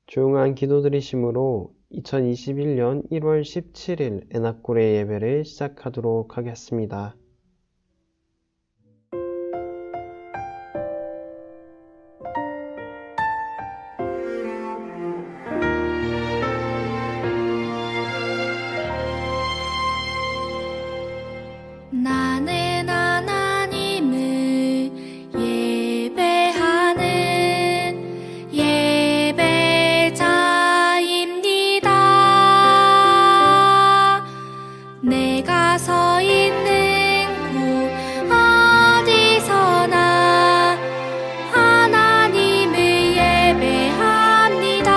조용한 기도드리심으로 2021년 1월 17일 애나골의 예배를 시작하도록 하겠습니다. 나는 하나님을 예배하는 예배자입니다. 내가 서 있는 곳 어디서나 하나님을 예배합니다.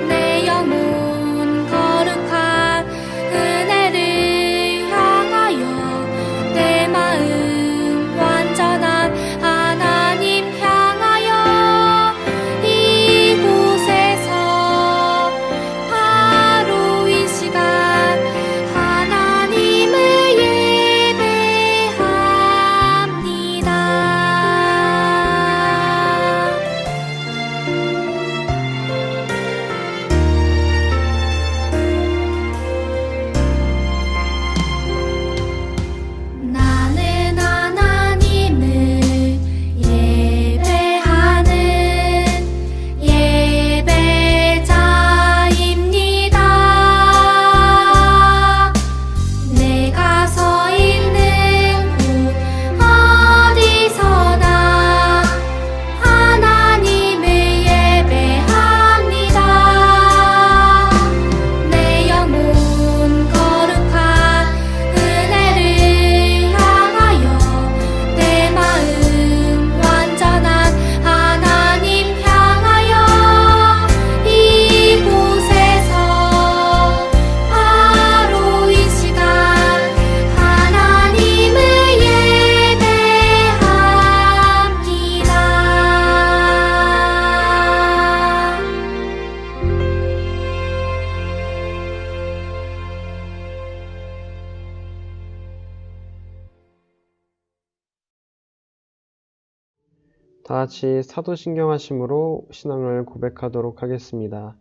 내 영혼 거룩한 은혜를 향하여 내 마음 완전한 하나님 향하여 이곳에서 바로 이 시간 하나님을 예배합니다. 나는 하나님을 예배하는 예배자입니다. 내가 서 있는 곳 어디서나 하나님을 예배합니다. 내 영혼 거룩한 은혜를 향하여 내 마음 완전한 하나님 향하여 이곳에서 바로 이 시간 하나님을 예배합니다. 다 같이 사도신경 하심으로 신앙을 고백하도록 하겠습니다.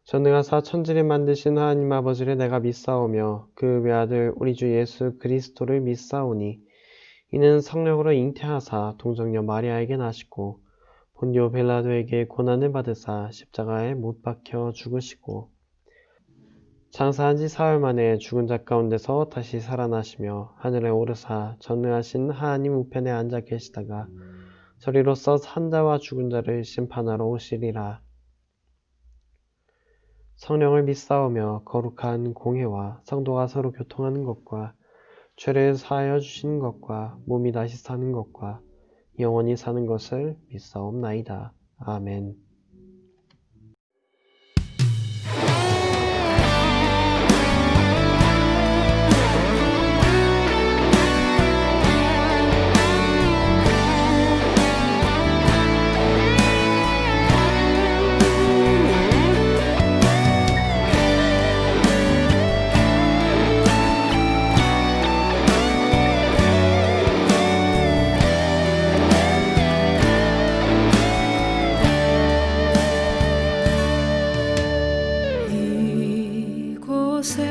전능하사 천지를 만드신 하나님 아버지를 내가 믿사오며 그 외아들 우리 주 예수 그리스도를 믿사오니 이는 성령으로 잉태하사 동정녀 마리아에게 나시고 본디오 빌라도에게 고난을 받으사 십자가에 못 박혀 죽으시고 장사한 지 사흘 만에 죽은 자 가운데서 다시 살아나시며 하늘에 오르사 전능하신 하나님 우편에 앉아 계시다가 저리로서 산 자와 죽은 자를 심판하러 오시리라. 성령을 믿사오며 거룩한 공회와 성도가 서로 교통하는 것과 죄를 사하여 주시는 것과 몸이 다시 사는 것과 영원히 사는 것을 믿사옵나이다. 아멘. 이곳에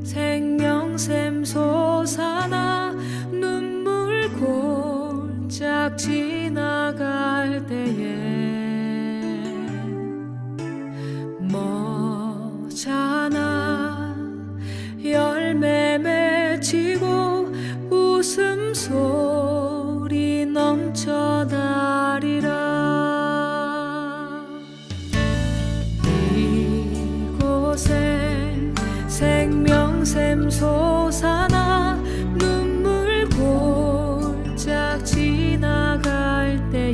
생명샘 솟아나 눈물 골짝 지나갈 때에 머잖아 열매 맺히고 웃음소리 넘쳐나리라. 이곳에 생명샘 솟아나 눈물 골짝 지나갈 때에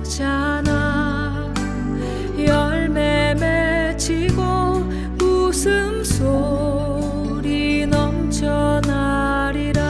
머잖아 열매 맺히고 웃음소리 넘쳐나리라.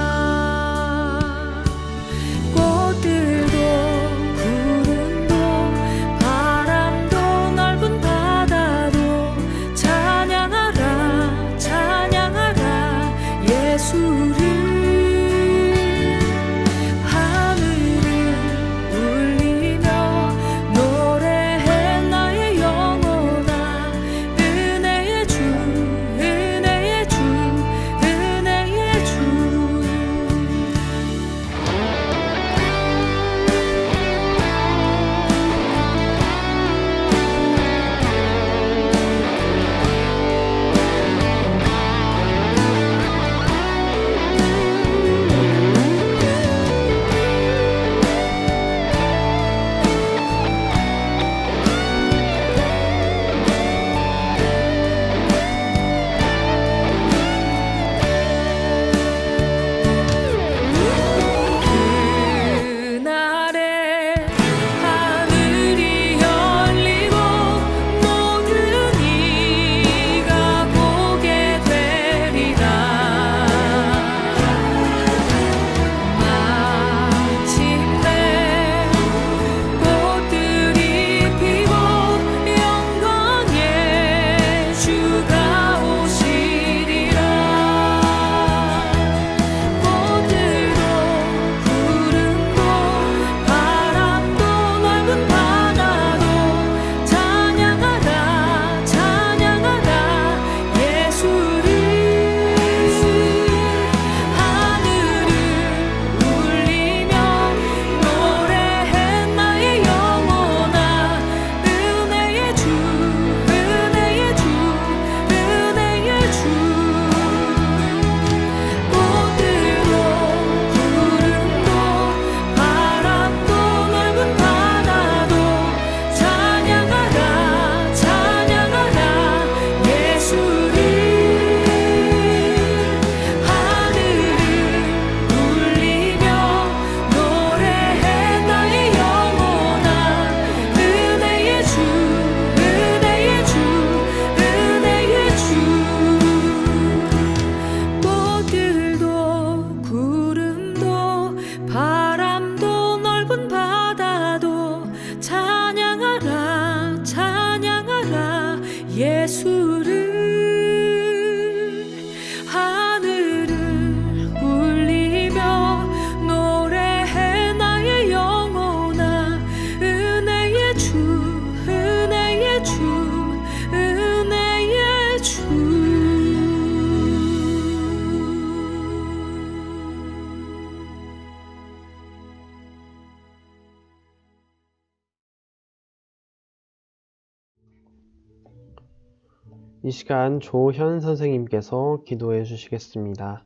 이 시간 조현 선생님께서 기도해 주시겠습니다.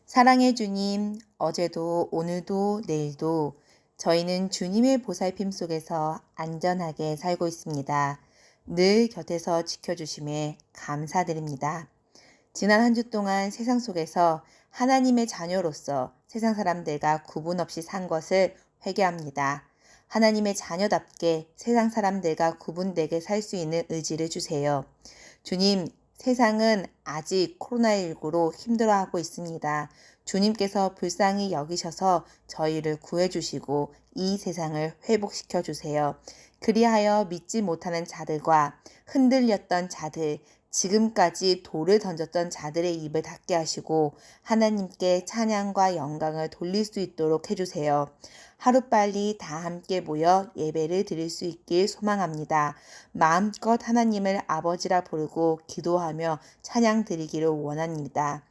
사랑의 주님, 어제도 오늘도 내일도 저희는 주님의 보살핌 속에서 안전하게 살고 있습니다. 늘 곁에서 지켜주심에 감사드립니다. 지난 한 주 동안 세상 속에서 하나님의 자녀로서 세상 사람들과 구분 없이 산 것을 회개합니다. 하나님의 자녀답게 세상 사람들과 구분되게 살 수 있는 의지를 주세요. 주님, 세상은 아직 코로나19로 힘들어하고 있습니다. 주님께서 불쌍히 여기셔서 저희를 구해주시고 이 세상을 회복시켜 주세요. 그리하여 믿지 못하는 자들과 흔들렸던 자들, 지금까지 돌을 던졌던 자들의 입을 닫게 하시고 하나님께 찬양과 영광을 돌릴 수 있도록 해주세요. 하루빨리 다 함께 모여 예배를 드릴 수 있길 소망합니다. 마음껏 하나님을 아버지라 부르고 기도하며 찬양 드리기를 원합니다.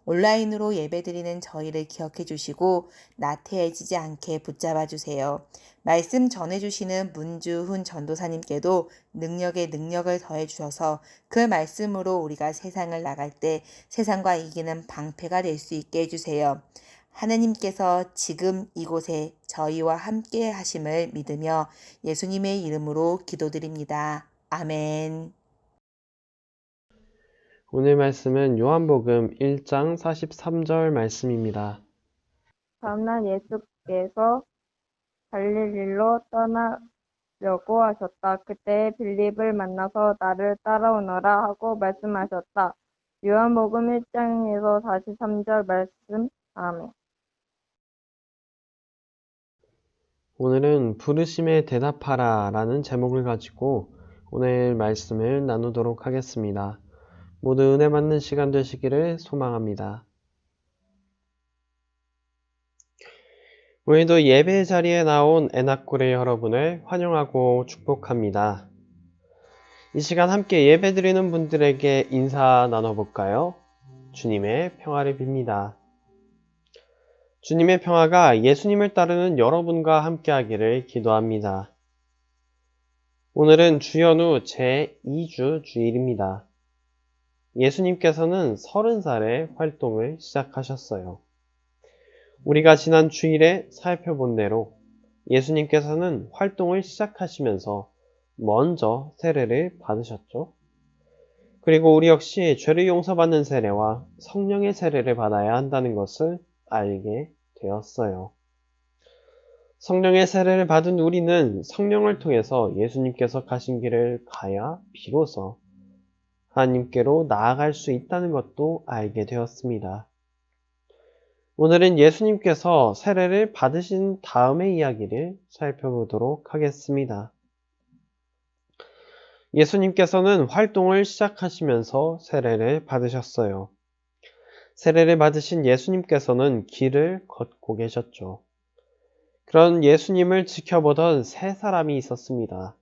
온라인으로 예배드리는 저희를 기억해 주시고 나태해지지 않게 붙잡아 주세요. 말씀 전해주시는 문주훈 전도사님께도 능력에 능력을 더해 주셔서 그 말씀으로 우리가 세상을 나갈 때 세상과 이기는 방패가 될 수 있게 해주세요. 하나님께서 지금 이곳에 저희와 함께 하심을 믿으며 예수님의 이름으로 기도드립니다. 아멘. 오늘 말씀은 요한복음 1장 43절 말씀입니다. 다음날 예수께서 갈릴리로 떠나려고 하셨다. 그때 빌립을 만나서 나를 따라오너라 하고 말씀하셨다. 요한복음 1장에서 43절 말씀. 아멘. 오늘은 부르심에 대답하라 라는 제목을 가지고 오늘 말씀을 나누도록 하겠습니다. 모두 은혜 받는 시간 되시기를 소망합니다. 오늘도 예배 자리에 나온 애낙굴의 여러분을 환영하고 축복합니다. 이 시간 함께 예배 드리는 분들에게 인사 나눠볼까요? 주님의 평화를 빕니다. 주님의 평화가 예수님을 따르는 여러분과 함께하기를 기도합니다. 오늘은 주연후 제2주 주일입니다. 예수님께서는 30살에 활동을 시작하셨어요. 우리가 지난 주일에 살펴본 대로 예수님께서는 활동을 시작하시면서 먼저 세례를 받으셨죠. 그리고 우리 역시 죄를 용서받는 세례와 성령의 세례를 받아야 한다는 것을 알게 되었어요. 성령의 세례를 받은 우리는 성령을 통해서 예수님께서 가신 길을 가야 비로소 하나님께로 나아갈 수 있다는 것도 알게 되었습니다. 오늘은 예수님께서 세례를 받으신 다음의 이야기를 살펴보도록 하겠습니다. 예수님께서는 활동을 시작하시면서 세례를 받으셨어요. 세례를 받으신 예수님께서는 길을 걷고 계셨죠. 그런 예수님을 지켜보던 세 사람이 있었습니다.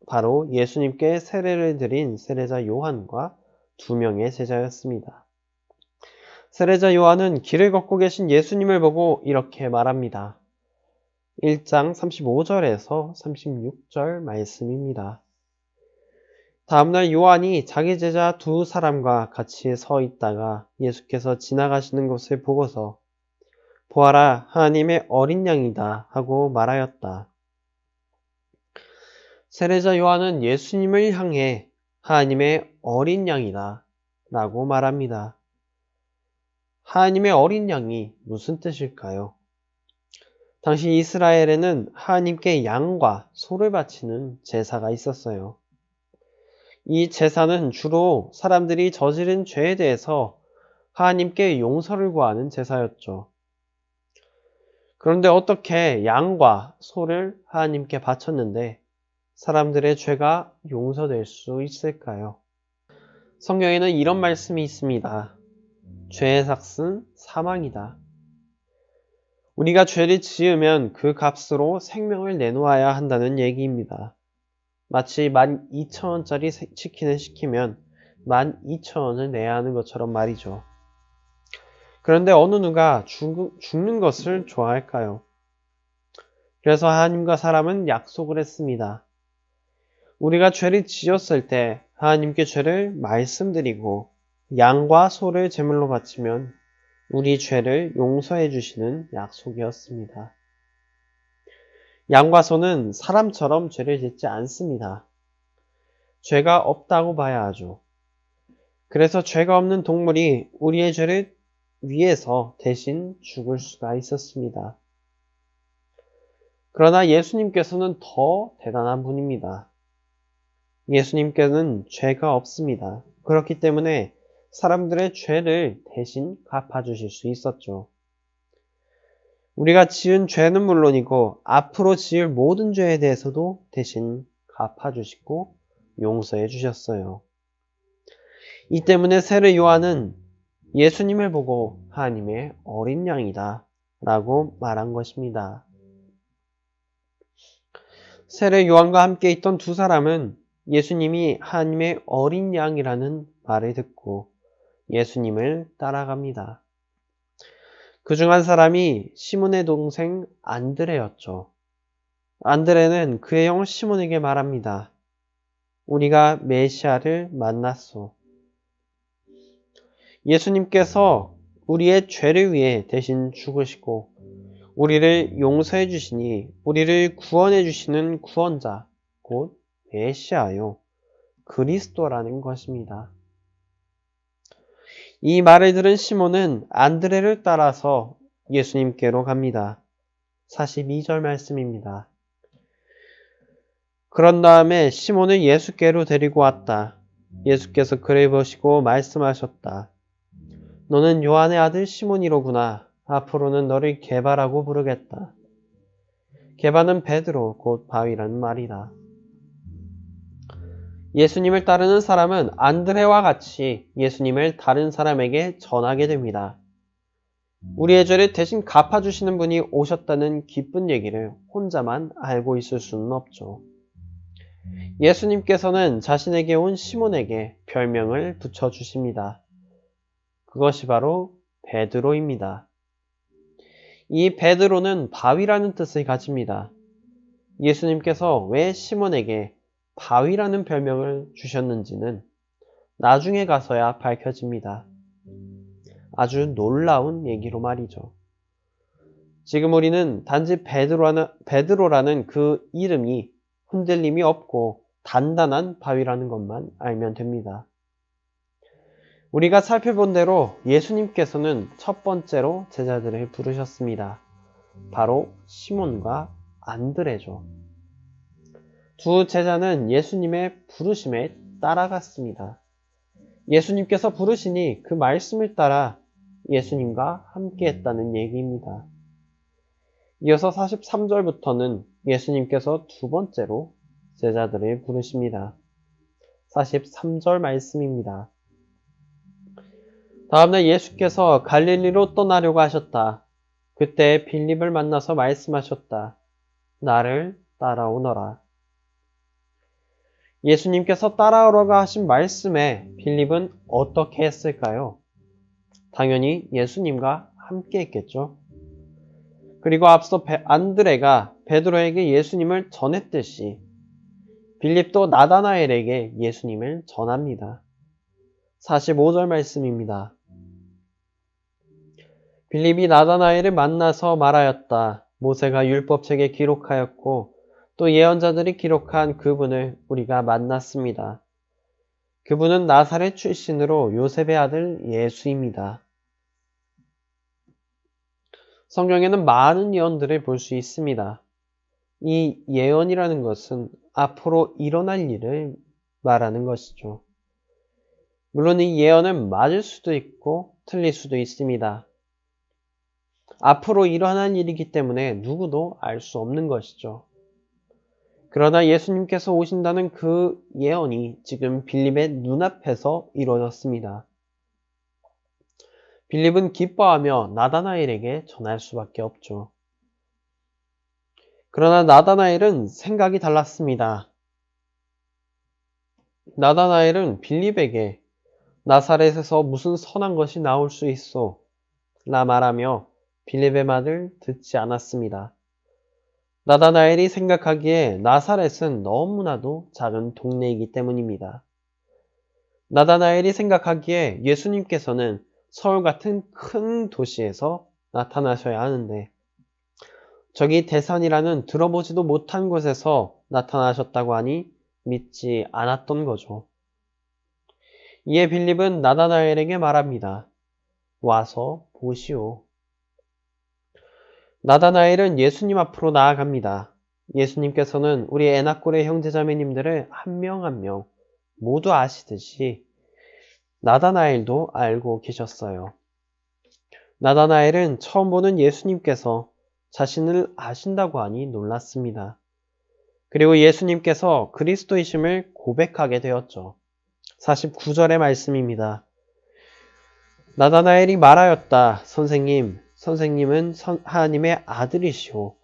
바로 예수님께 세례를 드린 세례자 요한과 2명의 제자였습니다. 세례자 요한은 길을 걷고 계신 예수님을 보고 이렇게 말합니다. 1장 35절에서 36절 말씀입니다. 다음날 요한이 자기 제자 2사람과 같이 서 있다가 예수께서 지나가시는 것을 보고서 보아라, 하나님의 어린 양이다 하고 말하였다. 세례자 요한은 예수님을 향해 하나님의 어린 양이다 라고 말합니다. 하나님의 어린 양이 무슨 뜻일까요? 당시 이스라엘에는 하나님께 양과 소를 바치는 제사가 있었어요. 이 제사는 주로 사람들이 저지른 죄에 대해서 하나님께 용서를 구하는 제사였죠. 그런데 어떻게 양과 소를 하나님께 바쳤는데 사람들의 죄가 용서될 수 있을까요? 성경에는 이런 말씀이 있습니다. 죄의 삭은 사망이다. 우리가 죄를 지으면 그 값으로 생명을 내놓아야 한다는 얘기입니다. 마치 12,000원짜리 치킨을 시키면 12,000원을 내야 하는 것처럼 말이죠. 그런데 어느 누가 죽는 것을 좋아할까요? 그래서 하나님과 사람은 약속을 했습니다. 우리가 죄를 지었을 때 하나님께 죄를 말씀드리고 양과 소를 제물로 바치면 우리 죄를 용서해 주시는 약속이었습니다. 양과 소는 사람처럼 죄를 짓지 않습니다. 죄가 없다고 봐야 하죠. 그래서 죄가 없는 동물이 우리의 죄를 위해서 대신 죽을 수가 있었습니다. 그러나 예수님께서는 더 대단한 분입니다. 예수님께는 죄가 없습니다. 그렇기 때문에 사람들의 죄를 대신 갚아주실 수 있었죠. 우리가 지은 죄는 물론이고 앞으로 지을 모든 죄에 대해서도 대신 갚아주시고 용서해 주셨어요. 이 때문에 세례 요한은 예수님을 보고 하나님의 어린 양이다 라고 말한 것입니다. 세례 요한과 함께 있던 두 사람은 예수님이 하나님의 어린 양이라는 말을 듣고 예수님을 따라갑니다. 그중 한 사람이 시몬의 동생 안드레였죠. 안드레는 그의 형 시몬에게 말합니다. 우리가 메시아를 만났소. 예수님께서 우리의 죄를 위해 대신 죽으시고 우리를 용서해 주시니 우리를 구원해 주시는 구원자, 곧 메시아요, 그리스도라는 것입니다. 이 말을 들은 시몬은 안드레를 따라서 예수님께로 갑니다. 42절 말씀입니다. 그런 다음에 시몬을 예수께로 데리고 왔다. 예수께서 그를 보시고 말씀하셨다. 너는 요한의 아들 시몬이로구나. 앞으로는 너를 게바라고 부르겠다. 게바는 베드로, 곧 바위라는 말이다. 예수님을 따르는 사람은 안드레와 같이 예수님을 다른 사람에게 전하게 됩니다. 우리의 죄를 대신 갚아주시는 분이 오셨다는 기쁜 얘기를 혼자만 알고 있을 수는 없죠. 예수님께서는 자신에게 온 시몬에게 별명을 붙여주십니다. 그것이 바로 베드로입니다. 이 베드로는 바위라는 뜻을 가집니다. 예수님께서 왜 시몬에게 바위라는 별명을 주셨는지는 나중에 가서야 밝혀집니다. 아주 놀라운 얘기로 말이죠. 지금 우리는 단지 베드로라는 그 이름이 흔들림이 없고 단단한 바위라는 것만 알면 됩니다. 우리가 살펴본 대로 예수님께서는 첫 번째로 제자들을 부르셨습니다. 바로 시몬과 안드레죠. 두 제자는 예수님의 부르심에 따라갔습니다. 예수님께서 부르시니 그 말씀을 따라 예수님과 함께 했다는 얘기입니다. 이어서 43절부터는 예수님께서 두 번째로 제자들을 부르십니다. 43절 말씀입니다. 다음날 예수께서 갈릴리로 떠나려고 하셨다. 그때 빌립을 만나서 말씀하셨다. 나를 따라오너라. 예수님께서 따라오라고 하신 말씀에 빌립은 어떻게 했을까요? 당연히 예수님과 함께 했겠죠. 그리고 앞서 안드레가 베드로에게 예수님을 전했듯이 빌립도 나다나엘에게 예수님을 전합니다. 45절 말씀입니다. 빌립이 나다나엘을 만나서 말하였다. 모세가 율법책에 기록하였고 또 예언자들이 기록한 그분을 우리가 만났습니다. 그분은 나사렛 출신으로 요셉의 아들 예수입니다. 성경에는 많은 예언들을 볼 수 있습니다. 이 예언이라는 것은 앞으로 일어날 일을 말하는 것이죠. 물론 이 예언은 맞을 수도 있고 틀릴 수도 있습니다. 앞으로 일어날 일이기 때문에 누구도 알 수 없는 것이죠. 그러나 예수님께서 오신다는 그 예언이 지금 빌립의 눈앞에서 이루어졌습니다. 빌립은 기뻐하며 나다나엘에게 전할 수밖에 없죠. 그러나 나다나엘은 생각이 달랐습니다. 나다나엘은 빌립에게 나사렛에서 무슨 선한 것이 나올 수 있소? 라 말하며 빌립의 말을 듣지 않았습니다. 나다나엘이 생각하기에 나사렛은 너무나도 작은 동네이기 때문입니다. 나다나엘이 생각하기에 예수님께서는 서울 같은 큰 도시에서 나타나셔야 하는데 저기 대산이라는 들어보지도 못한 곳에서 나타나셨다고 하니 믿지 않았던 거죠. 이에 빌립은 나다나엘에게 말합니다. 와서 보시오. 나다나엘은 예수님 앞으로 나아갑니다. 예수님께서는 우리 에나꼴의 형제자매님들을 한 명 한 명 모두 아시듯이 나다나엘도 알고 계셨어요. 나다나엘은 처음 보는 예수님께서 자신을 아신다고 하니 놀랐습니다. 그리고 예수님께서 그리스도이심을 고백하게 되었죠. 49절의 말씀입니다. 나다나엘이 말하였다. 선생님은 하나님의 아들이시오.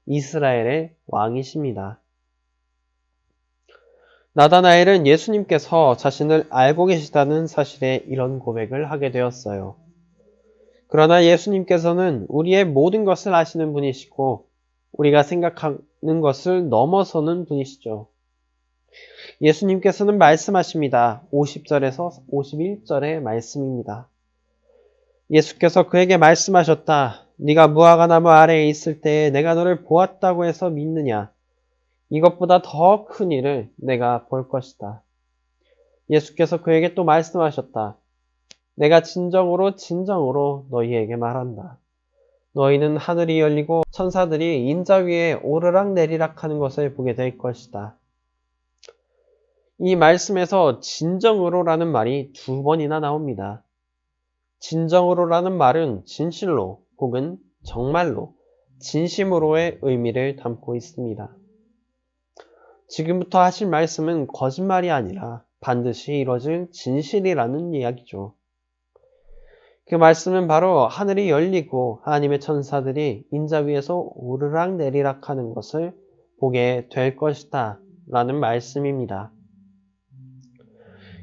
이스라엘의 왕이십니다. 나다나엘은 예수님께서 자신을 알고 계시다는 사실에 이런 고백을 하게 되었어요. 그러나 예수님께서는 우리의 모든 것을 아시는 분이시고 우리가 생각하는 것을 넘어서는 분이시죠. 예수님께서는 말씀하십니다. 50절에서 51절의 말씀입니다. 예수께서 그에게 말씀하셨다. 네가 무화과나무 아래에 있을 때에 내가 너를 보았다고 해서 믿느냐? 이것보다 더 큰 일을 내가 볼 것이다. 예수께서 그에게 또 말씀하셨다. 내가 진정으로 너희에게 말한다. 너희는 하늘이 열리고 천사들이 인자 위에 오르락 내리락 하는 것을 보게 될 것이다. 이 말씀에서 진정으로라는 말이 2번이나 나옵니다. 진정으로라는 말은 진실로 혹은 정말로, 진심으로의 의미를 담고 있습니다. 지금부터 하실 말씀은 거짓말이 아니라 반드시 이뤄질 진실이라는 이야기죠. 그 말씀은 바로 하늘이 열리고 하나님의 천사들이 인자 위에서 오르락 내리락 하는 것을 보게 될 것이다 라는 말씀입니다.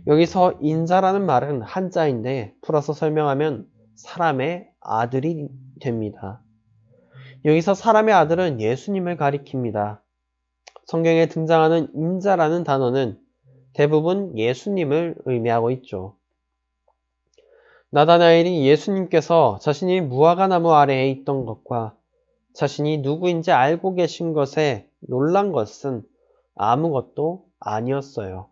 여기서 인자라는 말은 한자인데 풀어서 설명하면 사람의 아들이 됩니다. 여기서 사람의 아들은 예수님을 가리킵니다. 성경에 등장하는 인자라는 단어는 대부분 예수님을 의미하고 있죠. 나다나엘이 예수님께서 자신이 무화과나무 아래에 있던 것과 자신이 누구인지 알고 계신 것에 놀란 것은 아무것도 아니었어요.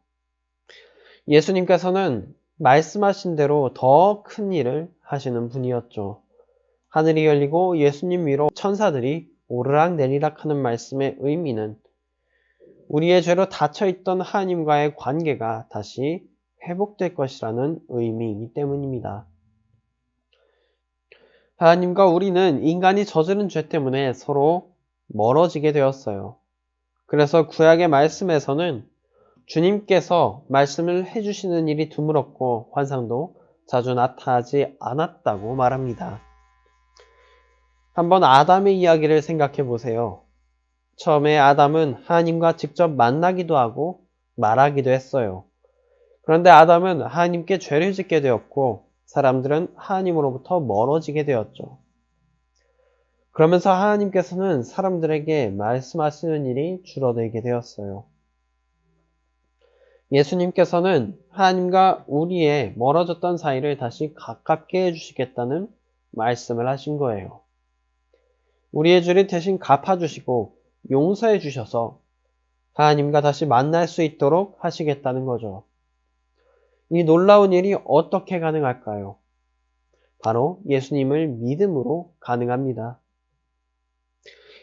예수님께서는 말씀하신 대로 더 큰 일을 하시는 분이었죠. 하늘이 열리고 예수님 위로 천사들이 오르락 내리락 하는 말씀의 의미는 우리의 죄로 닫혀있던 하나님과의 관계가 다시 회복될 것이라는 의미이기 때문입니다. 하나님과 우리는 인간이 저지른 죄 때문에 서로 멀어지게 되었어요. 그래서 구약의 말씀에서는 주님께서 말씀을 해주시는 일이 드물었고 환상도 자주 나타나지 않았다고 말합니다. 한번 아담의 이야기를 생각해 보세요. 처음에 아담은 하나님과 직접 만나기도 하고 말하기도 했어요. 그런데 아담은 하나님께 죄를 짓게 되었고 사람들은 하나님으로부터 멀어지게 되었죠. 그러면서 하나님께서는 사람들에게 말씀하시는 일이 줄어들게 되었어요. 예수님께서는 하나님과 우리의 멀어졌던 사이를 다시 가깝게 해주시겠다는 말씀을 하신 거예요. 우리의 죄를 대신 갚아주시고 용서해 주셔서 하나님과 다시 만날 수 있도록 하시겠다는 거죠. 이 놀라운 일이 어떻게 가능할까요? 바로 예수님을 믿음으로 가능합니다.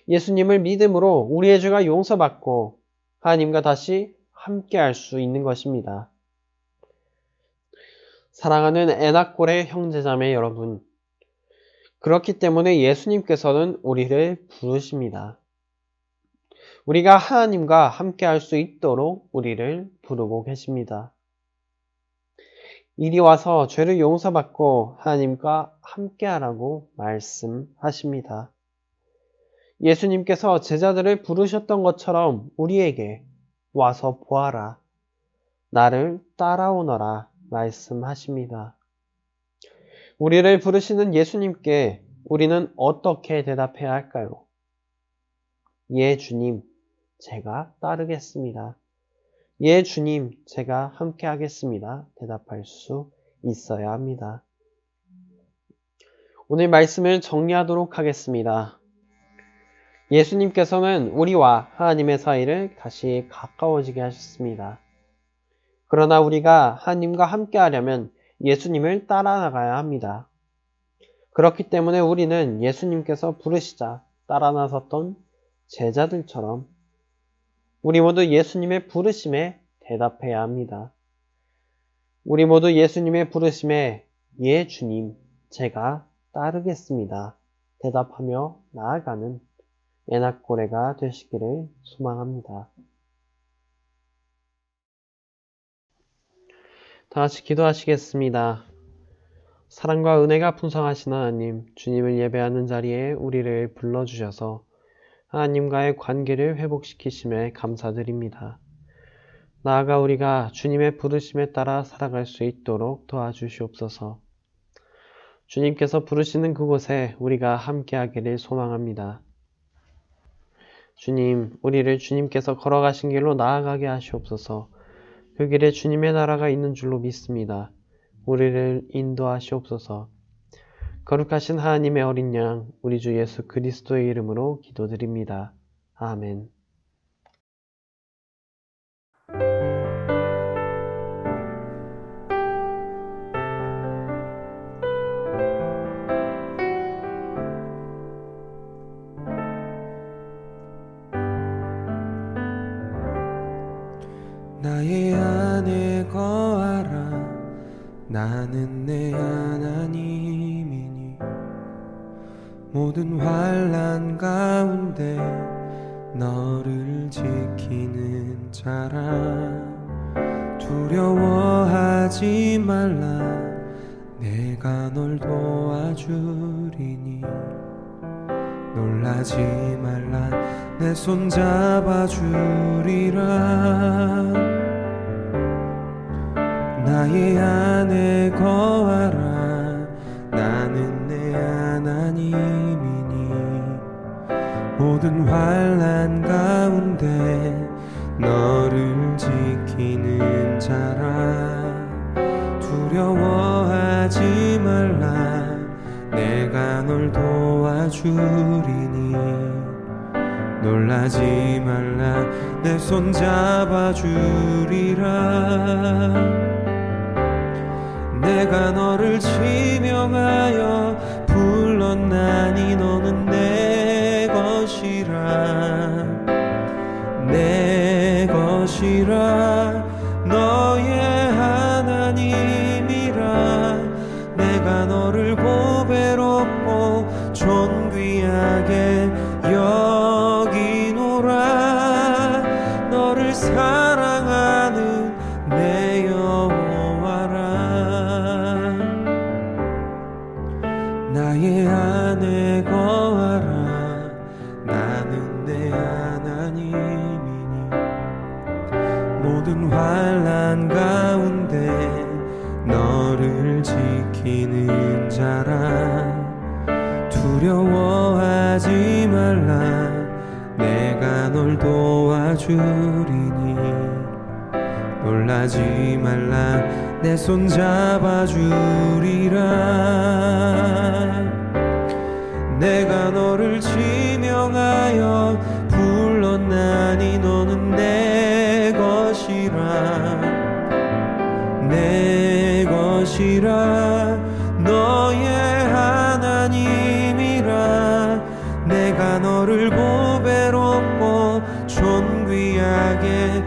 예수님을 믿음으로 우리의 죄가 용서받고 하나님과 다시 함께 할 수 있는 것입니다. 사랑하는 에나꼴의 형제자매 여러분, 그렇기 때문에 예수님께서는 우리를 부르십니다. 우리가 하나님과 함께 할 수 있도록 우리를 부르고 계십니다. 이리 와서 죄를 용서받고 하나님과 함께 하라고 말씀하십니다. 예수님께서 제자들을 부르셨던 것처럼 우리에게 와서 보아라, 나를 따라오너라 말씀하십니다. 우리를 부르시는 예수님께 우리는 어떻게 대답해야 할까요? 예, 주님, 제가 따르겠습니다. 예, 주님, 제가 함께 하겠습니다. 대답할 수 있어야 합니다. 오늘 말씀을 정리하도록 하겠습니다. 예수님께서는 우리와 하나님의 사이를 다시 가까워지게 하셨습니다. 그러나 우리가 하나님과 함께 하려면 예수님을 따라 나가야 합니다. 그렇기 때문에 우리는 예수님께서 부르시자 따라 나섰던 제자들처럼 우리 모두 예수님의 부르심에 대답해야 합니다. 우리 모두 예수님의 부르심에 예, 주님, 제가 따르겠습니다. 대답하며 나아가는 에낙고레가 되시기를 소망합니다. 다 같이 기도하시겠습니다. 사랑과 은혜가 풍성하신 하나님, 주님을 예배하는 자리에 우리를 불러주셔서 하나님과의 관계를 회복시키심에 감사드립니다. 나아가 우리가 주님의 부르심에 따라 살아갈 수 있도록 도와주시옵소서. 주님께서 부르시는 그곳에 우리가 함께하기를 소망합니다. 주님, 우리를 주님께서 걸어가신 길로 나아가게 하시옵소서. 그 길에 주님의 나라가 있는 줄로 믿습니다. 우리를 인도하시옵소서. 거룩하신 하나님의 어린 양, 우리 주 예수 그리스도의 이름으로 기도드립니다. 아멘. 나의 안에 거하라. 나는 내 하나님이니 모든 환난 가운데 너를 지키는 자라. 두려워하지 말라. 내가 널 도와주리니 놀라지 말라. 내 손 잡아주리라. 나의 안에 거하라. 나는 내 하나님이니 모든 환난 가운데 너를 지키는 자라. 두려워하지 말라. 내가 널 도와주리니 놀라지 말라. 내 손 잡아주리라. 내가 너를 지명하여 불렀나니 너는 내 것이라. 내 것이라. 너의 하나님이라. 내가 너를 보배롭고 존귀하게 여기노라. 너를 사랑하는 내 여호와라. 나의 안에 거하라. 나는 내 하나님이니 모든 환난 가운데 너를 지키는 자라. 두려워하지 말라. 내가 널 도와주리니 놀라지 말라. 내 손 잡아주리라. 내가 너를 지명하여 불렀나니 너는 내 것이라. 내 것이라. 너의 하나님이라. 내가 너를 보배롭고 존귀하게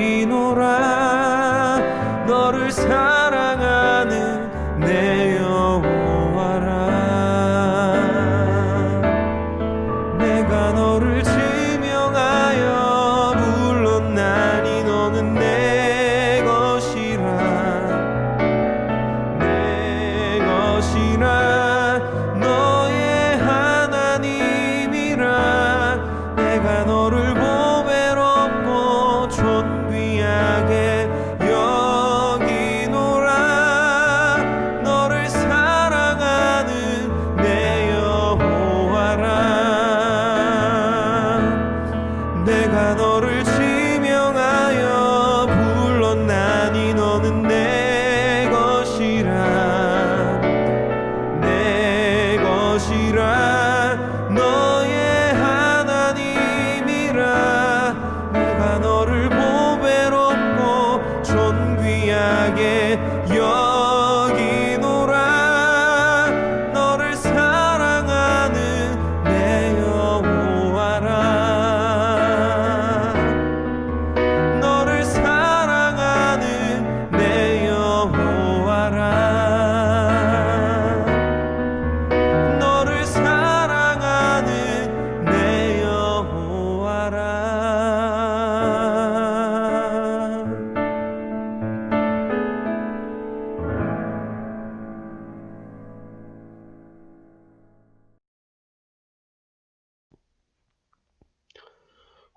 여기노라. 너를 사랑하는 내 여호와라. 내가 너를 지명하여 불렀나니 너는 내 것이라. 내 것이라. 너의 하나님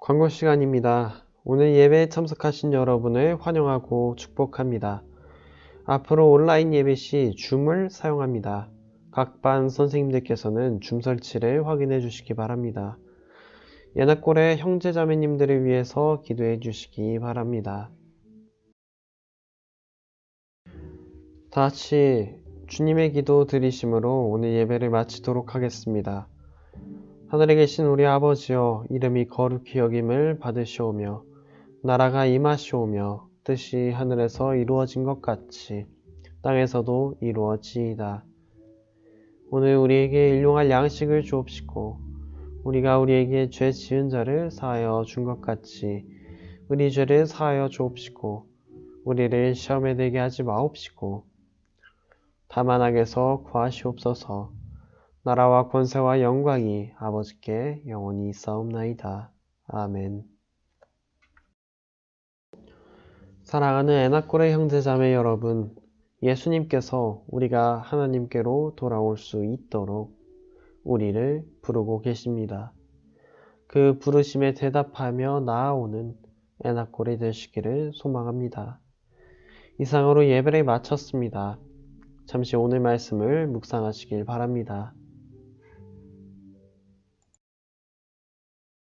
광고 시간입니다. 오늘 예배에 참석하신 여러분을 환영하고 축복합니다. 앞으로 온라인 예배 시 줌을 사용합니다. 각 반 선생님들께서는 줌 설치를 확인해 주시기 바랍니다. 예나골의 형제자매님들을 위해서 기도해 주시기 바랍니다. 다 같이 주님의 기도 드리심으로 오늘 예배를 마치도록 하겠습니다. 하늘에 계신 우리 아버지여, 이름이 거룩히 여김을 받으시오며 나라가 임하시오며 뜻이 하늘에서 이루어진 것 같이 땅에서도 이루어지이다. 오늘 우리에게 일용할 양식을 주옵시고 우리가 우리에게 죄 지은 자를 사하여 준 것 같이 우리 죄를 사하여 주옵시고 우리를 시험에 들게 하지 마옵시고 다만 악에서 구하시옵소서. 나라와 권세와 영광이 아버지께 영원히 있사옵나이다. 아멘. 사랑하는 에나골의 형제자매 여러분, 예수님께서 우리가 하나님께로 돌아올 수 있도록 우리를 부르고 계십니다. 그 부르심에 대답하며 나아오는 에나골이 되시기를 소망합니다. 이상으로 예배를 마쳤습니다. 잠시 오늘 말씀을 묵상하시길 바랍니다.